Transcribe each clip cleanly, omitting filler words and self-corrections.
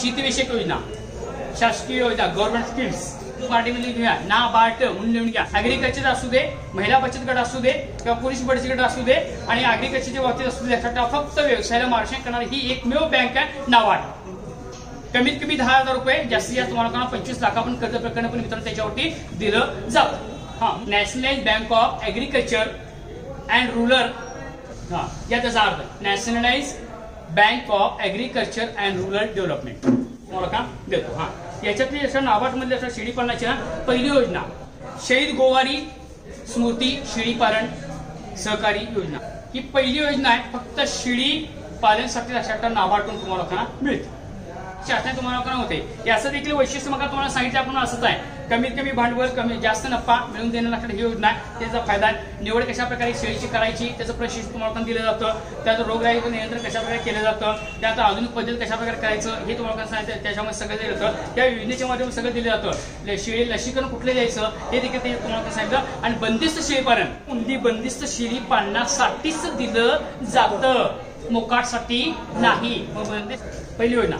शेतीविषयक योजना, शासकीय योजना, गव्हर्नमेंट स्कीम्स पार्टीमध्ये घेऊया ना बाट म्हणून लिहून घ्या. ऍग्रिकल्चर असू दे, महिला बचत गट असू दे किंवा पुरुष बचत गट असू दे आणि ऍग्रिकल्चरच्या बाबतीत असू दे, लक्षात फक्त व्यवसायाला मार्गदर्शन करणारी ही एकमेव बँक आहे नाबार्ड. कमीत कमी 10,000 रुपये, जास्तीत जास्त तुम्हाला 25 लाखापर्यंत कर्ज प्रकरण पण मित्रांनो त्याच्यावरती दिलं जातं. हा, nationalise bank of agriculture and rural, हा या त्याचा अर्थ nationalise bank of agriculture and rural development तुम्हाला का देतो. हा, याच्यातली जसं नाबार्ड मधली शेळी पालनाची ना पहिली योजना शहीद गोवारी स्मृती शेळी पालन सहकारी योजना ही पहिली योजना आहे. फक्त शेळी पालनासाठी लक्षात नाबार्डकडून तुम्हाला मिळते. शासनाने तुम्हाला होते याचं देखील वैशिष्ट्य मग तुम्हाला सांगितलं आपण असंच आहे. कमीत कमी भांडवल, कमी जास्त नफा मिळवून देण्यासाठी ही योजना आहे. त्याचा फायदा निवड कशा प्रकारे शेळीची करायची त्याचं प्रशिक्षण तुम्हाला दिलं जातं. त्याचं रोगराईचं नियंत्रण कशा प्रकारे केलं जातं, त्याचं आधुनिक पद्धत कशा प्रकारे करायचं हे तुम्हाला सांगितलं. त्याच्यामध्ये सगळं दिलं जातं. त्या योजनेच्या माध्यमातून सगळं दिलं जातं. शेळी लसीकरण कुठले द्यायचं हे देखील ते तुम्हाला सांगितलं. आणि बंदिस्त शेळी पालन, उंदी बंदिस्त शेळी पालनासाठीच दिलं जातं, मोकाटसाठी नाही. पहिली योजना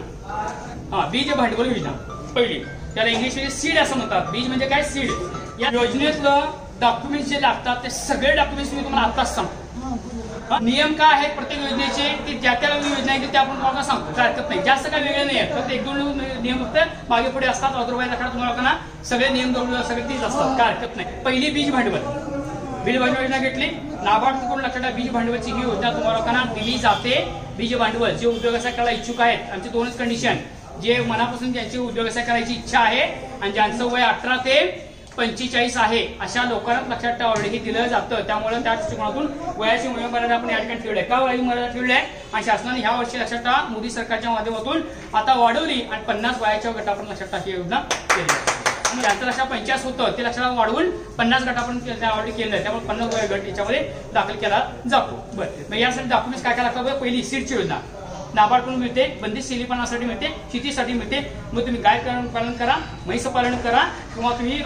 हा बीज भांडवल योजना पहिली, त्याला इंग्लिशमध्ये सीड असं म्हणतात. बीज म्हणजे काय, सीड. या योजनेतलं डॉक्युमेंट्स जे लागतात ते सगळे डॉक्युमेंट्स मी तुम्हाला आताच सांगतो. नियम काय आहेत प्रत्येक योजनेचे की ज्या त्या योजना आहे ते आपण तुम्हाला सांगतो, काय हरकत नाही. जास्त काय वेगळे नाही आहेत, फक्त 1-2 नियम फक्त मागे पुढे असतात. अदरवाईज तुम्हाला सगळे नियम जोडून सगळे तीच असतात, काय हरकत नाही. पहिली बीज भांडवल, बीज भांडवल योजना घेतली नाबार्ड लक्षात. बीज भांडवलची ही योजना तुम्हाला दिली जाते. बीज भांडवल जे उद्योग व्यवसाय करायला इच्छुक आहेत, आमची 2च कंडिशन, जे मनापासून ज्यांची उद्योग व्यवसाय करायची इच्छा आहे आणि ज्यांचं वय 18 ते 45 आहे अशा लोकांना लक्षात ऑलरेडी दिलं जातं. त्यामुळे त्या दृष्टिकोनातून वयाची मर्यादा आपण या ठिकाणी ठेवली आहे. का वयाची मर्यादा ठेवली आहे आणि शासनाने ह्या वर्षी लक्षात मोदी सरकारच्या माध्यमातून आता वाढवली आणि 50 वयाच्या गटापर्यंत लक्षात ही योजना केली आहे. ज्यांचं लक्षात 50 होतं ते लक्षात वाढवून 50 गटापर्यंत ऑलरेडी केलं आहे. त्यामुळे 50 वय गट याच्यामध्ये दाखल केला जातो. बरं, मग यासाठी डॉक्युमेंट्स काय काय लागतात. पहिली सीडची योजना नाबार्डकडून मिळते, बंदिस्त शेळी पालनासाठी मिळते, शेतीसाठी मिळते. मग तुम्ही गाय पालन करा, म्हैस पालन करा किंवा तुम्ही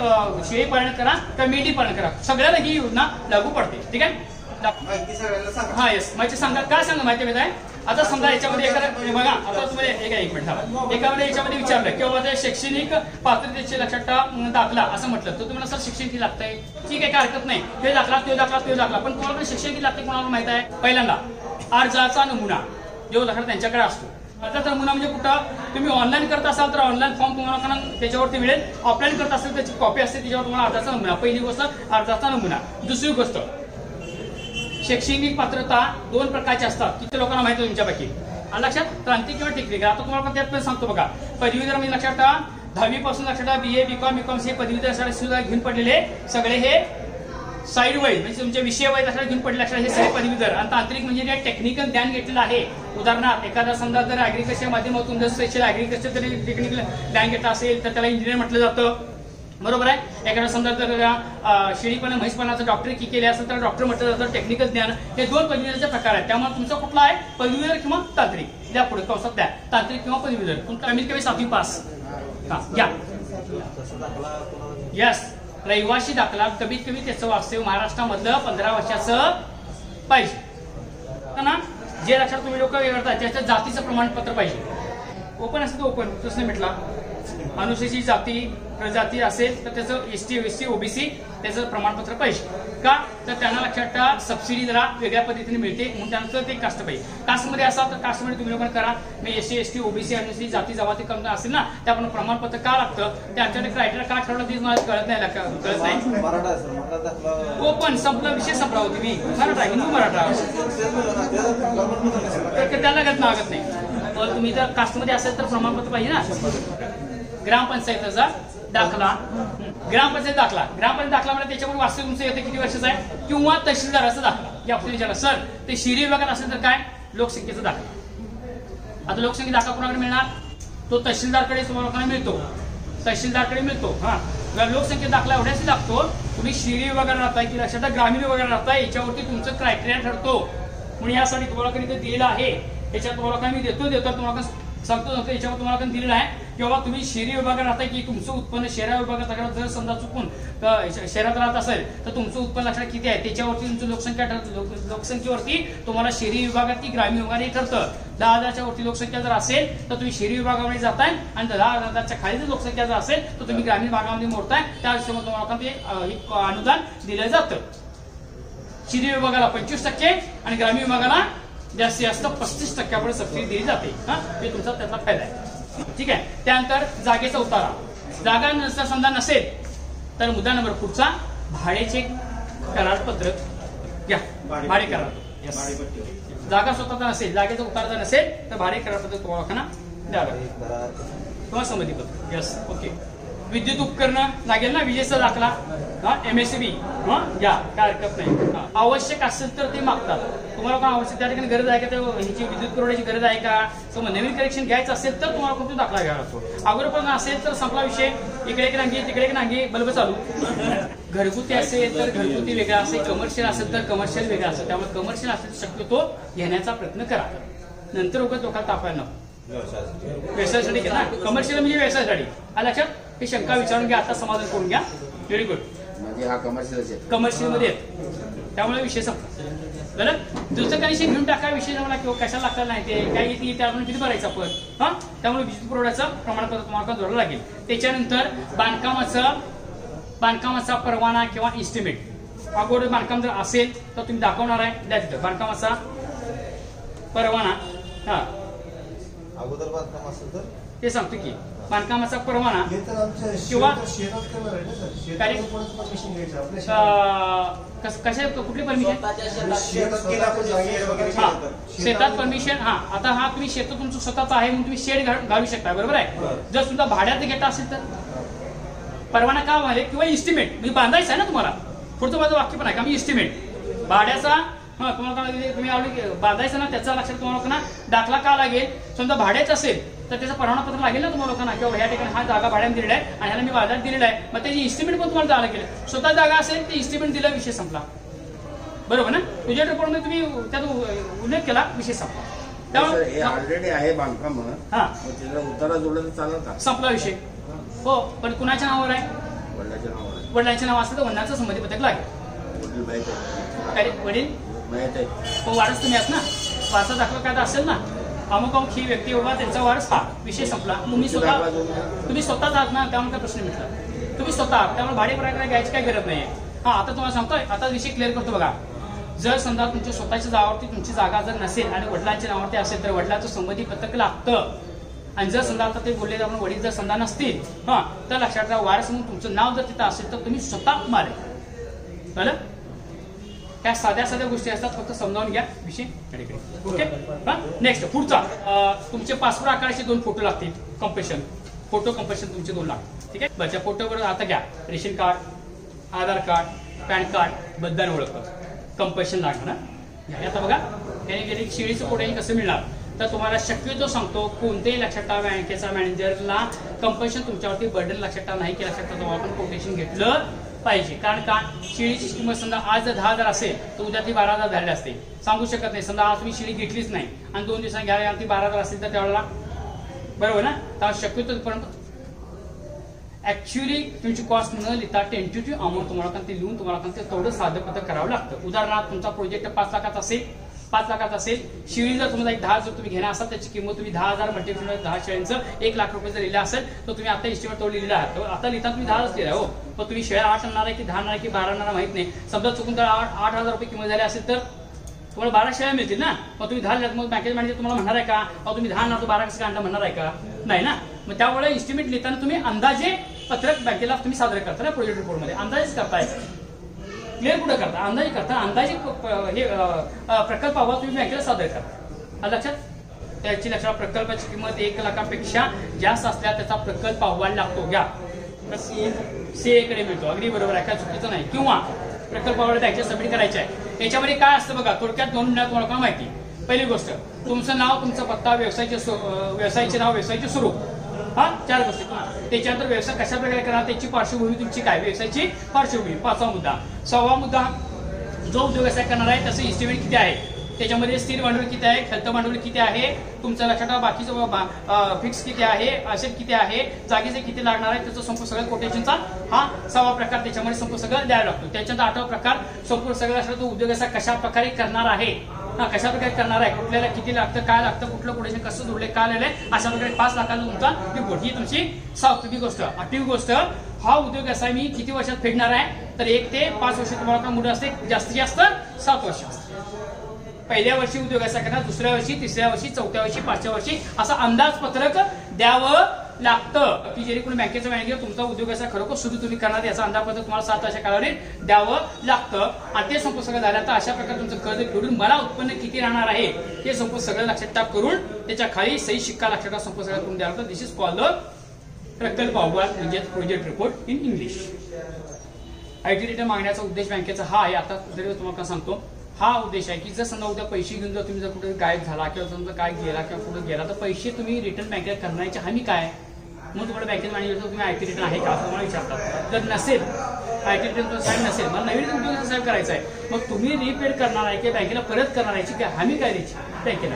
शेळी पालन करा किंवा मेंढी पालन करा, सगळ्याला ही योजना लागू पडते. ठीक आहे. हा येस, माहिती सांगा. काय सांगा माहिती आहे. आता समजा याच्यामध्ये बघा, आता तुम्हाला एक मिनिट थांबा. एकामध्ये याच्यामध्ये विचारलं किंवा माझ्या शैक्षणिक पात्रतेचे लक्षात दाखला असं म्हटलं तर तुम्हाला सर शिक्षण किती लागतंय. ठीक आहे, काय हरकत नाही. ते दाखला तो दाखला तो दाखला, पण तुम्हाला शिक्षण किती लागते कोणाला माहित आहे. पहिल्यांदा अर्जाचा नमुना जो लक्षात त्यांच्याकडे असतो. अर्जाचा नमुना म्हणजे कुठं तुम्ही ऑनलाईन करत असाल तर ऑनलाईन फॉर्म तुम्हाला त्याच्यावरती मिळेल. ऑफलाईन करत असेल त्याची कॉपी असते, त्याच्यावर तुम्हाला अर्जाचा नमुना. पहिली गोष्ट अर्जाचा नमुना. दुसरी गोष्ट शैक्षणिक पात्रता 2 प्रकारची असतात. किती लोकांना माहिती आहे तुमच्यापैकी लक्षात, तांत्रिक किंवा टेक्निकल. आता तुम्हाला पण त्यात पण सांगतो बघा. पदवीधर म्हणजे लक्षात 10वी पासून लक्षात BA BCom BCom हे पदवीधर सुद्धा घेऊन पडलेले सगळे हे साईड वाईज म्हणजे तुमच्या विषय वाईज लक्षात घेऊन पडले लक्षात हे सगळे पदवीधर. आणि तांत्रिक म्हणजे टेक्निकल ज्ञान घेतलेलं आहे. उदाहरणार्थ एखादा समजा जर ऍग्रिकल्चर माध्यमातून जर स्पेशल ऍग्रिकल्चर जरी टेक्निकल ज्ञान घेतलं असेल तर त्याला इंजिनियर म्हटलं जातं. बरोबर आहे. एखादा समजा जर शेळीपणा म्हैसपणाचं डॉक्टर केले असेल तर डॉक्टर म्हटलं जातं. टेक्निकल ज्ञान हे 2 पदवीधरचे प्रकार आहेत. त्यामुळे तुमचा कुठला आहे, पदवीधर किंवा तांत्रिक. द्या पुढे कौसात द्या, तांत्रिक किंवा पदवीधर. तुमचा कमीत कमी 7वी पास घ्या. यस, रहिवासी दाखला कमीत कमी त्याचं वास्तव्य महाराष्ट्रामधलं 15 वर्षाचं पाहिजे ना. जे लक्षात तुम्ही लोक करता त्याच्या जातीचं प्रमाणपत्र पाहिजे. ओपन असेल तर ओपन, प्रश्न म्हटला. अनुसूचित जाती प्रजाती असेल तर त्याचं ST SC OBC त्याचं प्रमाणपत्र पाहिजे. का तर त्यांना लक्षात सबसिडी जरा वेगळ्या पद्धतीने मिळते म्हणून त्यांचं ते कास्ट पाहिजे. कास्टमध्ये असाल तर कास्टमध्ये तुम्ही लोक करा. मी SC ST OBC अनुसूचित जाती जमाती कमी असेल ना त्या आपण प्रमाणपत्र का लागतं त्यांच्याकडे क्रायटेरिया का ठरवलं ते मला कळत नाही. ओपन संपला, विषय संपला होती. मी मराठा, हिंदू मराठा त्याला लागत नाही. तुम्ही जर कास्टमध्ये असेल तर प्रमाणपत्र पाहिजे ना. ग्रामपंचायतीचा दाखला, ग्रामपंचायत दाखला म्हणजे त्याच्यावर वास्तव्य तुमचं येतं किती वर्षाचा आहे किंवा तहसीलदाराचा दाखला. या ऑप्शन विचारला सर ते शहरी विभागात असेल तर काय, लोकसंख्येचा दाखला. आता लोकसंख्या दाखला कोणाकडे मिळणार, तो तहसीलदारकडे तुम्हाला मिळतो. तहसीलदारकडे मिळतो. हा, लोकसंख्या दाखला एवढ्याच लागतो. तुम्ही शहरी विभागात राहताय की लक्षात ग्रामीण विभागात राहताय याच्यावरती तुमचं क्रायटेरिया ठरतो. म्हणून यासाठी तुम्हाला दिलेलं आहे. त्याच्यात तुम्हाला मी देतो तुम्हाला सांगतो याच्यावर तुम्हाला दिलेलं आहे किंवा तुम्ही शहरी विभागात राहता की तुमचं उत्पन्न शहरा विभागात जर समजा चुकून शहरात राहत असेल तर तुमचं उत्पन्न लक्षात किती आहे त्याच्यावरती तुमची लोकसंख्या ठरतं. लोकसंख्येवरती तुम्हाला शहरी विभागात की ग्रामीण विभागाने ठरतं. 10,000च्या वरती लोकसंख्या जर असेल तर तुम्ही शहरी विभागामध्ये जाताय आणि 10,000च्या खाली जर लोकसंख्या जर असेल तर तुम्ही ग्रामीण भागामध्ये मोडताय. त्या हिशोबाने तुम्हाला ते अनुदान दिलं जातं. शहरी विभागाला 25% आणि ग्रामीण विभागाला जास्तीत जास्त 35% सबसिडी दिली जाते. हे तुमचा त्याचा फायदा आहे. ठीक आहे. त्यानंतर जागेचा उतारा. जागा जर समजा नसेल तर मुद्दा नंबर पुढचा भाड्याचे करारपत्रक घ्या. भाडे करार जागा स्वतःचा नसेल जागेचा उतारा जर नसेल तर भाडे करारपत्रक तुम्हाला द्यावं किंवा संमतीपत्र. Yes okay. विद्युत उपकरणं लागेल ना विजेचा दाखला MSB घ्या काय हरकत नाही. आवश्यक असेल तर ते मागतात. तुम्हाला काय आवश्यक त्या ठिकाणी गरज आहे का ह्याची विद्युत पुरवठ्याची गरज आहे का किंवा नवीन कनेक्शन घ्यायचं असेल तर तुम्हाला कोणता दाखला घ्यावा लागतो. अगोदर पण असेल तर संपला विषय. इकडे एक नांगी तिकडे एक नांगी बल्ब चालू. घरगुती असेल तर घरगुती वेगळा असेल कमर्शियल असेल तर कमर्शियल वेगळा असेल. त्यामुळे कमर्शियल असेल शक्यतो घेण्याचा प्रयत्न करा. नंतर उगाच लोकांना तापायला नको. व्यवसायासाठी घ्या ना. कमर्शियल म्हणजे व्यवसायासाठी. लक्षात हे शंका विचारून घ्या. आता समाधान करून घ्या. Very good. म्हणजे हा कमर्शियल मध्ये त्यामुळे विषय संपला. बरं दुसरं कनेक्शन घेऊन टाका विषय जमला किंवा कशाला लागता नाही ते काय येते त्यामुळे किती भरायचं आपण त्यामुळे वीज पुरवठ्याचं प्रमाणपत्र तुम्हाला जोडावं लागेल. त्याच्यानंतर बांधकामाचा परवाना किंवा इस्टिमेट. अगोदर बांधकाम जर असेल तर तुम्ही दाखवणार आहे द्या तिथं बांधकामाचा परवाना. अगोदर बांधकाम असेल तर ते सांगतो की बांधकामाचा परवाना किंवा कशा कुठली परमिशन शेतात परमिशन. आता हा तुम्ही शेत तुमचं स्वतःच आहे म्हणून तुम्ही शेड घालू शकता. बरोबर आहे. जर सुद्धा भाड्यात घेता असेल तर परवाना का व्हायला किंवा इस्टिमेट म्हणजे बांधायचं आहे ना तुम्हाला. पुढचं माझं वाक्य पण आहे का मी इस्टिमेट भाड्याचा तुम्हाला तुम्ही बांधायचं ना त्याचा लक्षात तुम्हाला दाखला का लागेल. समजा भाड्याचं असेल तर त्याचं परवानापत्र लागेल ना तुम्हाला लोकांना किंवा ह्या ठिकाणी हा जागा भाड्याने दिलेला आहे आणि ह्याला मी बाजारात दिलेला आहे. मग त्याची इस्टिमेट पण तुम्हाला द्यावं लागेल. स्वतः जागा असेल ते इस्टिमेट दिला विषय संपला. बरोबर ना. तुझ्या रिपोर्टमध्ये तुम्ही त्यात उल्लेख केला विषय संपला. त्यामुळे ऑलरेडी आहे बांधकाम उतारा जोडला तर चालेल का संपला विषय. हो पण कुणाच्या नावावर आहे वडिलांच्या नाव असतं तर वडिलांचं संमतीपत्रक लागेल. वडील हो वारस तुम्ही आहात ना. वारसा दाखला काय असेल ना अमुक अमुक ही व्यक्ती बाबा त्यांचा वारस हा विषय संपला. तुम्ही स्वतःच आहात ना त्यामुळे काय प्रश्न मिळतात. तुम्ही स्वतः आहात त्यामुळे भाडे करायला घ्यायची काही गरज नाहीये. आता तुम्हाला सांगतोय आता विषय क्लिअर करतो बघा. जर समजा तुमच्या स्वतःच्या नावावरती तुमची जागा जर नसेल आणि वडिलांच्या नावावरती असेल तर वडिलांचं संमतीपत्रक लागतं. आणि जर समजा आता ते बोलले आपण वडील जर समजा नसतील तर लक्षात ठेवा वारस म्हणून तुमचं नाव जर तिथं असेल तर तुम्ही स्वतः मारेल. बरं त्या साध्या गोष्टी असतात फक्त समजावून घ्या विषय. ओके. नेक्स्ट पुढचा तुमचे पासपोर्ट आकाराचे 2 फोटो लागतील. कंप्रेशन फोटो कंप्रेशन तुमचे 2 लागतील. ठीक आहे. बच्चा फोटोवर आता घ्या रेशन कार्ड आधार कार्ड पॅन कार्ड मतदार ओळखपत्र कंप्रेशन लागणार. आता बघा त्याने गेले शिळीचं फोटो कसं मिळणार तर तुम्हाला शक्यतो सांगतो कोणत्याही लक्षात ठेवा बँकेचा मॅनेजरला कंप्रेशन तुमच्यावरती बर्डन लक्षात ठेवा नाही की लक्षात ठेवा तुम्हाला पण कोटेशन घेतलं पाहिजे. कारण का शिळीची किंमत समजा आज जर 10,000 असेल तर उद्या ती 12,000 झाली असते. सांगू शकत नाही. समजा आज तुम्ही शिळी घेतलीच नाही आणि 2 दिवसांनी घ्यायला ती 12,000 असेल तर त्यावेळेला बरोबर ना. तर शक्यतो ऍक्च्युअली तुमची कॉस्ट न लिहिता टेंटेटिव्ह अमाऊंट तुम्हाला ते लिहून तुम्हाला तेवढं साधं पद्धत करावं लागतं. उदाहरणार्थ तुमचा प्रोजेक्ट 5 लाखाचा असेल 5 लाखाचा असेल. शिळी जर तुम्हाला 10 जर तुम्ही घेणार असाल त्याची किंमत तुम्ही 10,000 मल्टिप्लाय 10 शेळ्यांचं 1 लाख रुपये जर लिहिलं असेल तर तुम्ही आता इस्टिमेट तो लिहिला आहे. आता लिहिता तुम्ही 10च लिहिला हो पण तुम्ही शेळ्या 8 आणणार आहे की 10 आणणार की 12 आणणार माहित नाही. समजा चुकून तर 8,000 रुपये किंमत झाली असेल तर तुम्हाला 12 शेळ्या मिळतील ना. मग तुम्ही 10 लिहिलात मग बँकेत मॅनेजर तुम्हाला म्हणणार आहे का तुम्ही 10 आणणार तो 12 कसं आणणार म्हणणार आहे का नाही ना. मग त्यामुळे इस्टिमेट लिहिताना तुम्ही अंदाजे पत्रक बँकेला तुम्ही सादर करता ना प्रोजेक्ट रिपोर्टमध्ये अंदाजेच करताय. क्लिअर कुठं करता अंदाजे करता अंदाजे हे प्रकल्प अहवाल तुम्ही बँकेला सादर करता. लक्षात त्याची लक्षात प्रकल्पाची किंमत 1 लाखापेक्षा जास्त असल्या त्याचा प्रकल्प अहवाल लागतो. घ्या CA कडे मिळतो. अगदी बरोबर आहे काय चुकीचं नाही. किंवा प्रकल्प अहवाल बँकेत सबमिट करायचे आहे. याच्यामध्ये काय असतं बघा थोडक्यात 2 मिनिटात तुम्हाला माहिती. पहिली गोष्ट तुमचं नाव तुमचा पत्ता व्यवसायाचे नाव व्यवसायाचे स्वरूप 4 गोष्टी. त्याच्यानंतर व्यवसाय कशा प्रकारे करा त्याची पार्श्वभूमी तुमची काय व्यवसायाची पार्श्वभूमी. 5वा मुद्दा. 6वा मुद्दा जो उद्योग व्यवसाय करणार आहे त्याचं इस्टिमेट किती आहे त्याच्यामध्ये स्थिर भांडवल किती आहे, खेळतं भांडवल किती आहे, तुमचं लक्षात ठेवा बाकीचं फिक्स किती आहे, असेट किती आहे, जागेचे किती लागणार आहे, त्याचं संपूर्ण सगळं कोटेशनचा हा 6वा प्रकार त्याच्यामध्ये संपूर्ण सगळं द्यायला लागतो. त्याच्यात 8वा प्रकार संपूर्ण सगळं असं तो उद्योग असा कशा प्रकारे करणार आहे, कशा प्रकारे करणार आहे, कुठल्याला किती लागतं, काय लागतं, कुठलं कोटेशन कसं जोडले, काय लिहिलंय, अशा प्रकारे 5 लाखाचा तुमचा रिपोर्ट. ही तुमची 7वी गोष्ट. 8वी गोष्ट, हा उद्योग असा मी किती वर्षात फेडणार आहे, तर 1 ते 5 वर्ष तुम्हाला मुदत असते, जास्तीत जास्त 7 वर्ष असते. पहिल्या वर्षी उद्योग असा करणार, दुसऱ्या वर्षी, तिसऱ्या वर्षी, चौथ्या वर्षी, 5व्या वर्षी असं अंदाजपत्रक द्यावं लागतं की जेणेकरून बँकेचं मॅनेजर तुमचा उद्योग असा खरोखर सुरू तुम्ही करणार याचा अंदाजपत्रक तुम्हाला 7 वर्षा कालावधीत द्यावं लागतं. आणि ते संपूर्ण सगळं झालं तर अशा प्रकारे तुमचं कर्ज फेडून मला उत्पन्न किती राहणार आहे ते संपूर्ण सगळं लक्षात टाक करून त्याच्या खाली सही शिक्का लक्षात संपूर्ण सगळं करून द्यावं लागतं. दिस इज कॉल्ड द प्रकल्प अहवाल म्हणजे project report in English. IT return मागण्याचा उद्देश बँकेचा हा आहे. आता जरी तुम्हाला सांगतो हा उद्देश आहे की जर समजा उद्या पैसे घेऊन जर तुम्ही जर कुठे गायब झाला किंवा समजा काय गेला किंवा कुठे गेला तर पैसे तुम्ही रिटर्न बँकेत करण्याची हमी काय, मग तुम्हाला बँकेत मॅनेजर तुम्ही आयटी रिटर्न आहे का असं तुम्हाला विचारतात. जर नसेल आयटी रिटर्न साहेब नसेल, मला नवीन उद्योग साहेब करायचा आहे, मग तुम्ही रिपेड करणार आहे की बँकेला परत करणार आहे की हमी काय द्यायची बँकेला,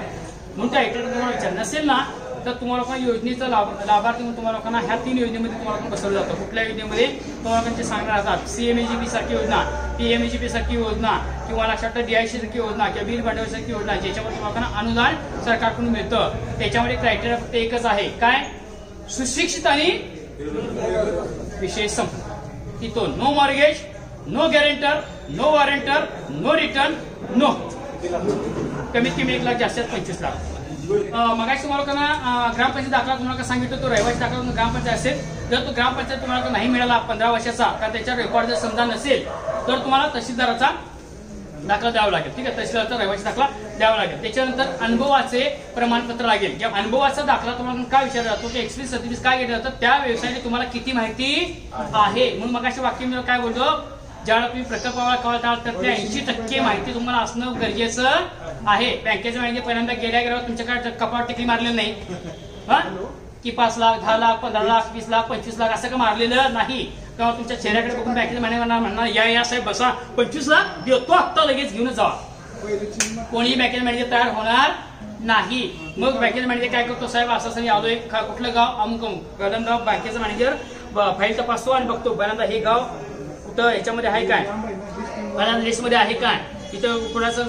म्हणून त्या आयटी रिटर्न तुम्हाला विचार नसेल ना तर तुम्हाला लोकांना योजनेचा लाभार्थी म्हणून तुम्हाला लोकांना ह्या 3 योजनेमध्ये तुम्हाला बसवलं जातं. कुठल्या योजनेमध्ये तुम्हाला लोकांचे सांगणार असतात सीएमएजीपी सारखी योजना, पीएमएजीपी सारखी योजना किंवा लक्षात डीआयसी सारखी योजना किंवा बिल भांडवल सारखी योजना ज्याच्यावर तुम्हाला लोकांना अनुदान सरकारकडून मिळतं. त्याच्यामध्ये क्रायटेरिया फक्त एकच आहे, काय, सुशिक्षित आणि विशेष संपन्न. की तो no mortgage, no guarantor, no warrantor, no return, no कमीत कमी 1 लाख जास्तीत 25 लाख. मगाशी तुम्हाला लोकांना ग्रामपंचायत दाखला तुम्हाला सांगितलं तो रहिवासी दाखला ग्रामपंचायत असेल. जर तो ग्रामपंचायत तुम्हाला नाही मिळाला 15 वर्षाचा कारण त्याच्या रेकॉर्ड जर समजा नसेल तर तुम्हाला तहसीलदाराचा दाखला द्यावा लागेल. ठीक आहे, तहसीलदाराचा रहिवासी दाखला द्यावा लागेल. त्याच्यानंतर अनुभवाचे प्रमाणपत्र लागेल. या अनुभवाचा दाखला तुम्हाला काय विचारला जातो की एक्सपिरियन्स सर्टिफिकेट काय घेतलं जातं, त्या व्यवसायाची तुम्हाला किती माहिती आहे. म्हणून मगाशी वाक्य मी काय बोलतो, ज्यावेळेला तुम्ही प्रकल्पाला कळतात तर त्या 80% माहिती तुम्हाला असणं गरजेचं आहे. बँकेचं मॅनेजर पहिल्यांदा गेल्या तुमच्याकडे कपाट टिकली मारलेलं नाही की 5 लाख, 10 लाख, 15 लाख, 20 लाख, 25 लाख असं का मारलेलं नाही. तेव्हा तुमच्या चेहऱ्याकडे बघून बँकेचं मॅनेजर म्हणणार या साहेब बसा 25 लाख देतो आत्ता लगेच घेऊन जावा. कोणी बँकेचं मॅनेजर तयार होणार नाही. मग बँकेचं मॅनेजर काय करतो, साहेब असं आलो एक कुठलं गाव अमुक अमुक पहिल्यांदा बँकेचं मॅनेजर फाईल तपासतो आणि बघतो पहिल्यांदा हे गाव कुठं ह्याच्यामध्ये आहे काय, पहिल्यांदा लिस्टमध्ये आहे काय, इथं कुणाचं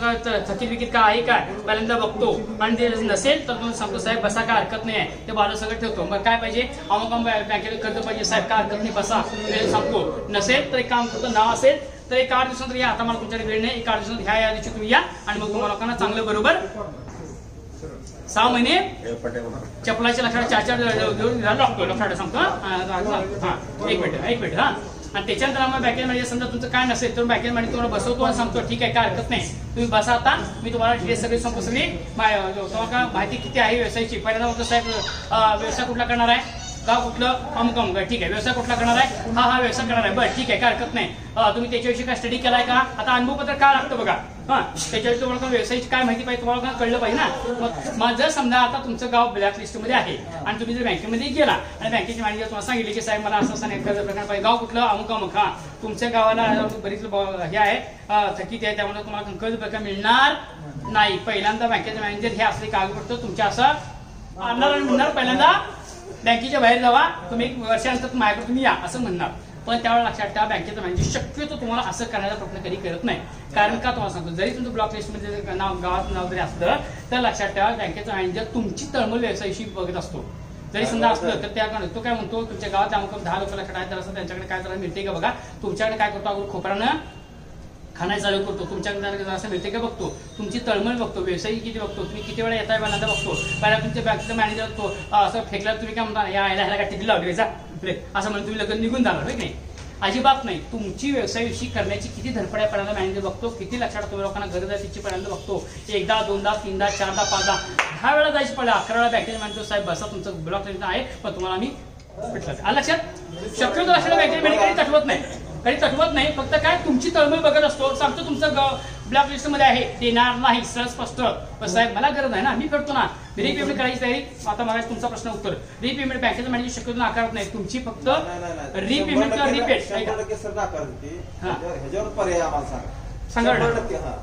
थकीत विकीत काय आहे काय पहिल्यांदा बघतो. आणि ते नसेल तर तुम्ही सांगतो साहेब बसा काय हरकत नाही आहे, ते बाजू सगळं ठेवतो. मग काय पाहिजे अमुक बँकेत कर्ज पाहिजे साहेब काय हरकत नाही बसा सांगतो. नसेल तर एक काम करतो, नाव असेल तर 1 8 दिवसांत या, आता मला तुमच्याकडे वेळ नाही, 1 8 दिवसांत ह्या यादीची तुम्ही या आणि मग तुम्हाला लोकांना चांगलं बरोबर 6 महिने चपलाच्या लक्षात 4 लागतो. लक्षात सांगतो हा 1 मिनिट हा. आणि त्याच्यानंतर आम्हाला बँकेत मॅनेजर समजा तुमचं काय नसेल तर बँकेत मॅनेजर तुम्हाला बसवतो आणि सांगतो ठीक आहे काय हरकत नाही तुम्ही बसा आता मी तुम्हाला डिटेल्स सगळी सगळी तुम्हाला माहिती किती आहे व्यवसायाची. पहिल्यांदा होतं साहेब व्यवसाय कुठला करणार आहे, गाव कुठलं अमुक अमुक, ठीक आहे व्यवसाय कुठला करणार आहे, हा व्यवसाय करणार आहे, बरं ठीक आहे काय हरकत नाही. तुम्ही त्याच्याविषयी काय स्टडी केलाय का, आता अनुभवपत्र काय लागतं बघा त्याच्याविषयी तुम्हाला व्यवसायाची काय माहिती पाहिजे तुम्हाला कळलं पाहिजे ना. मग जर समजा आता तुमचं गाव ब्लॅक लिस्टमध्ये आहे आणि तुम्ही जर बँकेमध्ये गेला आणि बँकेचे मॅनेजर तुम्हाला सांगितले की साहेब मला असं कर्ज प्रकार पाहिजे, गाव कुठलं अमुक अमुक, तुमच्या गावाला बरीच हे आहे थकीत आहे त्यामुळे तुम्हाला कर्ज प्रकार मिळणार नाही. पहिल्यांदा बँकेचे मॅनेजर हे असले कागदपत्र तुमच्या असं आणणार आणि म्हणणार पहिल्यांदा बँकेच्या बाहेर जावा तुम्ही 1 वर्षानंतर माझ्याकडे तुम्ही या असं म्हणणार. पण त्यावेळेला लक्षात ठेवा बँकेचं मॅनेजर शक्यतो तुम्हाला असं करण्याचा प्रयत्न कधी करत नाही. कारण का तुम्हाला सांगतो जरी तुमचं ब्लॉक लिस्टमध्ये नाव गावात नाव जरी असलं तर लक्षात ठेवा बँकेचा मॅनेजर तुमची तळमळ व्यवसायाशी बघत असतो. जरी समजा असलं तर त्या तो काय म्हणतो तुमच्या गावात अमुक 10 लोकांना काय तर असं त्यांच्याकडे काय करायला मिळते का बघा, तुमच्याकडे काय करतो अगोदर खोपरानं खाना चालू करतो, तुमच्याकडे असं मिळते का बघतो, तुमची तळमळ बघतो, व्यवसाय किती बघतो, तुम्ही किती वेळा येताय पहिल्यांदा बघतो. पहिला तुमच्या बँकेचा मॅनेजर तो असं फेकला तुम्ही काय म्हणता यायला काय टिकली लावली जा असं म्हणून तुम्ही लगेच निघून जाणार नाही, अजिबात नाही. तुमची व्यवसायाविषयी करण्याची किती धडपड आहे पहिल्यांदा मॅनेजर बघतो, किती लक्षात तुम्ही लोकांना गरज आहे तिची पहिल्यांदा बघतो. 1दा 2दा 3दा 4दा 5दा 10 वेळा जायची पडला 11 वेळा बँकेचे मॅनेजर साहेब बसा तुमचं ब्लॉक आहे पण तुम्हाला आम्ही भेटलं लक्षात. शक्यतो लक्षात बँकेचे मॅनेजर कधी तटवत नाही, कधी तटवत नाही, फक्त काय तुमची तळमळ बघत असतो. सांगतो तुमचं ब्लॅक लिस्ट मध्ये आहे देणार नाही सरळ स्पष्ट, पण साहेब मला गरज आहे ना मी करतो ना रिपेमेंट करायची तयारी. आता मला तुमचा प्रश्न उत्तर रिपेमेंट बँकेचं मॅनेजर शक्यतो नाकारत नाही, तुमची फक्त रिपेमेंट किंवा रिपेट ह्याच्यावर पर्याय आम्हाला सांगा. सांगा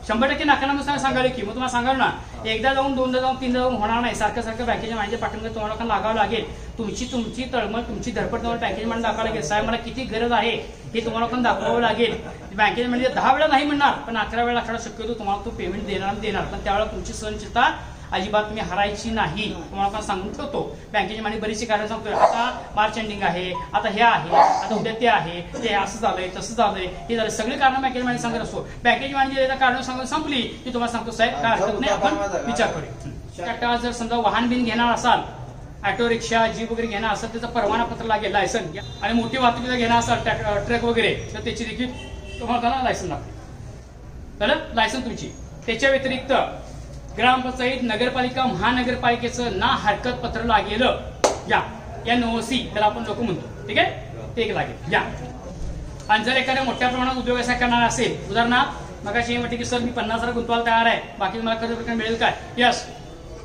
100% नाकारात्मक सांगाल की. मग तुम्हाला सांगाल ना, एकदा जाऊन दोनदा जाऊन तीनदा जाऊन होणार नाही. सारखं बँकेच्या मॅनेजर पाठवून तुम्हाला लोकांना लागावं लागेल. तुमची तळमळ तुमची धडपड तुम्हाला बँकेच्या मॅनेजर दाखवावं लागेल. साहेब मला किती गरज आहे हे तुम्हाला लोकांना दाखवावं लागेल. बँकेच्या मॅनेजर 10 वेळा नाही म्हणणार, पण 11 वेळा शक्यतो तुम्हाला तो पेमेंट देणार. पण त्यावेळेला तुमची सहनशीलता अजिबात तुम्ही हरायची नाही. तुम्हाला सांगून ठेवतो. बँकेची माहिती बरीचशी कारण सांगतोय. आता मार्च एंडिंग आहे, आता हे आहे, आता उद्या ते आहे, ते असं झालंय तसं झालंय हे झालं, सगळी कारण बँकेची माहिती सांगत असतो. बँकेची माहिती कारण सांगून संपली की तुम्हाला सांगतो साहेब काय हरकत नाही, आपण विचार करू. जर समजा वाहन बिन घेणार असाल, ऑटो रिक्षा जीप वगैरे घेणार असेल, त्याचं परवाना पत्र लागेल, लायसन. आणि मोठी वाहतुकीला घेणार असाल ट्रक वगैरे, तर त्याची देखील तुम्हाला लायसन लागते. तर लायसन तुमची. त्याच्या व्यतिरिक्त ग्रामपंचायत, नगरपालिका, महानगरपालिकेचं ना हरकत पत्र लागेल या NOC त्याला आपण लोक म्हणतो. ठीक आहे, ते एक लागेल या. आणि जर एखाद्या मोठ्या प्रमाणात उद्योग व्यवसाय करणार असेल, उदाहरणार्थ मगाशी म्हटलं की सर मी 50,000 गुंतवायला तयार आहे, बाकी मला कर्ज प्रकार मिळेल काय? यस.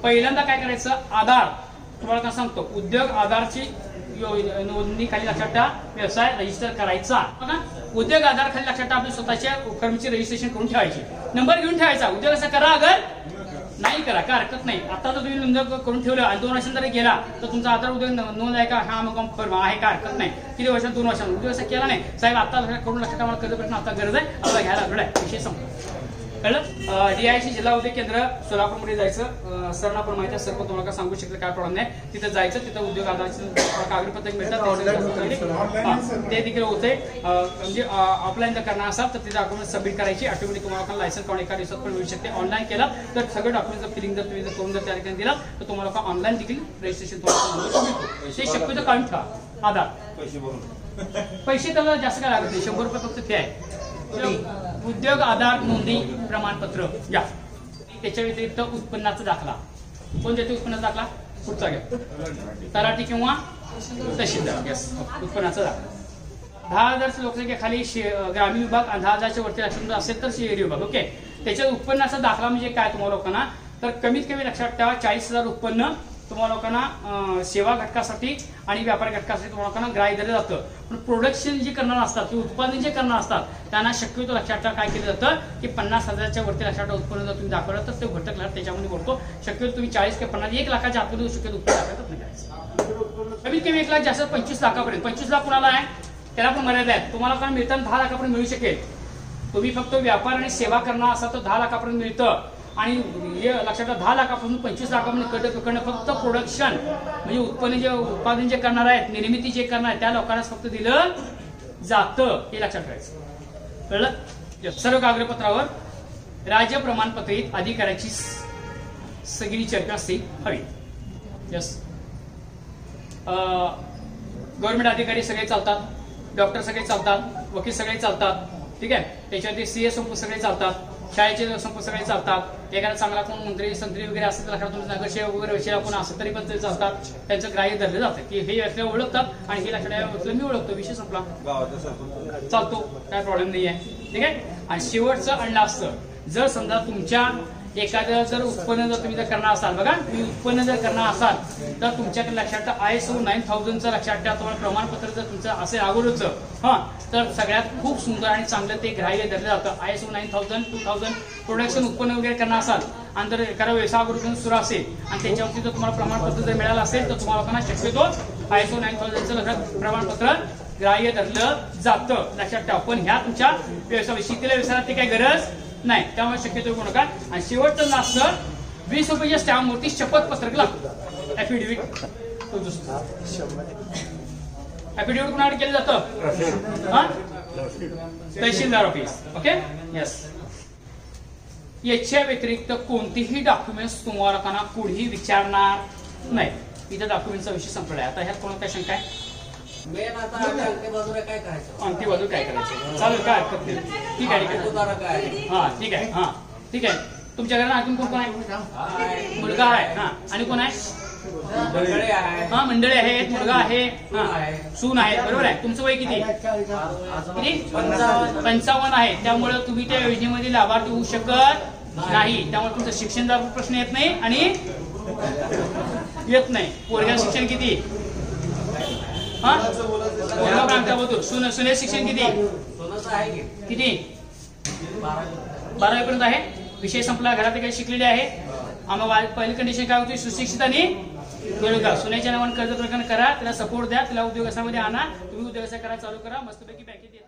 पहिल्यांदा काय करायचं, आधार तुम्हाला काय सांगतो, उद्योग आधारची नोंदणी खाली लक्षात ठेवा, व्यवसाय रजिस्टर करायचा. उद्योग आधार खाली लक्षात ठेवा, आपली स्वतःच्या उपक्रमाची रजिस्ट्रेशन करून ठेवायची, नंबर घेऊन ठेवायचा. उद्योग असं करा, अगर नाही करा काय हरकत नाही. आता जर तुम्ही नोंद करून ठेवलं आणि 2 वर्षांनी जरी गेला तर तुमचा आधार उद्योग नोंद आहे का, हा मग फर्म आहे काय हरकत नाही. किती वर्षांत 2 वर्षांत उद्योग असं केला नाही साहेब, आता करून लक्षात मला कर्ज प्रश्न आता गरज आहे, आता घ्यायला लागला आहे, विषय संपला. कळलं. DIC जिल्हा उद्योग केंद्र सोलापूरमध्ये जायचं. सरांना पण माहिती आहे, सर पण तुम्हाला सांगू शकलं काय प्रॉब्लेम नाही. तिथं जायचं, तिथं उद्योग आधारचं कागदपत्र मिळतात, ते देखील होते. म्हणजे ऑफलाईन जर करणार असाल तर ते डॉक्युमेंट सबमिट करायची, ऑटोमॅटिक तुम्हाला लायसन काढून एका दिवसात पण मिळू शकते. ऑनलाईन केला तर सगळं डॉक्युमेंट फिलिंग जर तुम्ही करून जर त्या ठिकाणी दिला तर तुम्हाला ऑनलाईन देखील रजिस्ट्रेशन तुम्हाला मिळतो. ते शक्यतो काढून ठेवा. आधार पैसे त्याला जास्त काय लागत नाही, 100 रुपये फक्त फी आहे. उद्योग आधार नोंदणी प्रमाणपत्र या. त्याच्या व्यतिरिक्त उत्पन्नाचा दाखला. कोण देते उत्पन्नाचा दाखला? पुढचा घ्या, तलाठी किंवा तहसीलदार. यस, उत्पन्नाचा दाखला. 10,000 लोकसंख्येखाली ग्रामीण विभाग आणि 10,000च्या वरती लक्षात असेल तर शहरी विभाग. ओके. त्याच्यात उत्पन्नाचा दाखला म्हणजे काय तुम्हाला लोकांना, तर कमीत कमी लक्षात ठेवा 40,000 उत्पन्न तुम्हाला लोकांना सेवा घटकासाठी आणि व्यापार घटकासाठी तुम्हाला लोकांना ग्राह्य धरलं जातं. पण प्रोडक्शन जे करणार असतात किंवा उत्पादन जे करणार असतात त्यांना शक्यतो लक्षात ठेवा काय केलं जातं की 50,000च्या वरती लक्षात ठेवा उत्पन्न जर तुम्ही दाखवलं तर तो घटक त्याच्यामध्ये बोलतो. शक्यतो तुम्ही 40 किंवा 50 1 लाखाच्या आतमध्ये शक्यतो उत्पन्न दाखवत नाही. कमीत कमी 1 लाख, जास्त 25 लाखापर्यंत. 25 लाख कुणाला आहे त्याला पण मर्यादा आहे. तुम्हाला काय मिळतं 10 लाखापर्यंत मिळू शकेल. तुम्ही फक्त व्यापार आणि सेवा करणार असाल तर 10 लाखापर्यंत मिळतं. आणि हे लक्षात ठेवा 10 लाखापासून 25 लाखापर्यंत फक्त प्रोडक्शन म्हणजे उत्पादन जे करणार आहेत, निर्मिती जे करणार आहे त्या लोकांनाच फक्त दिलं जातं, हे लक्षात ठेवायचं. कळलं. सर्व कागदपत्रावर राज्य प्रमाणपत्रित अधिकाऱ्याची सिग्नेचर किंवा सही हवी. यस. गव्हर्नमेंट अधिकारी सगळे चालतात, डॉक्टर सगळे चालतात, वकील सगळे चालतात. ठीक आहे. त्याच्यावरती CS सगळे चालतात, शाळेचे संप सगळे चालतात. एखादा चांगला कोण मंत्री संत्री वगैरे असेल तर लक्षात तुमचं नगरसेवक वगैरे विषयाला कोण असेल तरी पण ते चालतात. त्यांचं ग्राह्य धरलं जातं की हे व्यक्तीला ओळखतात आणि हे लक्षात मी ओळखतो, विषय संपला, चालतो, काय प्रॉब्लेम नाही आहे. ठीक आहे. आणि शेवटचं आणलं असतं, जर समजा तुमच्या एखादं जर उत्पन्न जर तुम्ही जर करणार असाल, बघा तुम्ही उत्पन्न जर करणार असाल तर तुमच्याकडे लक्षात ठेवा ISO 9000चं लक्षात ठेवा. तुम्हाला प्रमाणपत्र जर तुमचं असेल अगोदरचं तर सगळ्यात खूप सुंदर आणि चांगलं ते ग्राह्य धरलं जातं. ISO 9000 2000 प्रोडक्शन उत्पन्न वगैरे करणार असाल आणि जर एखादा व्यवसाय अगोदर सुरू असेल आणि त्याच्यावरती जर तुम्हाला प्रमाणपत्र जर मिळालं असेल तर तुम्हाला लोकांना शक्यतो ISO 9000चं प्रमाणपत्र ग्राह्य धरलं जातं, लक्षात ठेवा. पण ह्या तुमच्या व्यवसाय शेतीला व्यवसायात ते काही गरज नाही, त्यामुळे शक्यतो करू नका. आणि शेवटचं लास्ट 20 रुपयाच्या स्टॅम्पवरती शपथपत्रक लागतं. ऍफिडेव्हिट कुणाकडे केलं जातं? तहसीलदार ऑफिस. ओके. यस. याच्या व्यतिरिक्त कोणतीही डॉक्युमेंट्स तुम्हाला कुठेही विचारणार नाही. इथं डॉक्युमेंटचा विषय संपला आहे. आता ह्यात कोणाला काय शंका आहे? अंगठी बाजू काय करायचं चालेल, काय हरकत नाही. ठीक आहे. हा ठीक आहे. हा ठीक आहे. तुमच्या घरात अजून कोण कोण आहे? मुलगा आहे. हा आणि कोण आहे? हा मंडळी आहेत, मुलगा आहे, सून आहे. बरोबर आहे. तुमचं वय किती? 55 आहे. त्यामुळे तुम्ही त्या योजनेमध्ये लाभार्थी होऊ शकत नाही. त्यामुळे तुमचं शिक्षणाचा प्रश्न येत नाही आणि येत नाही. पोरग्या शिक्षण किती? सुने शिक्षण किती? किती? 12वीपर्यंत आहे. विषय संपला. घरात काही शिकलेले आहे. आम्हाला पहिली कंडिशन काय होती, सुशिक्षित आणि बेरोजगार. सुनेच्या नावाने कर्ज प्रकरण करा, त्याला सपोर्ट द्या, त्याला उद्योगामध्ये आणा, तुम्ही उद्योगाचा करा, चालू करा, मस्तपैकी बँकेत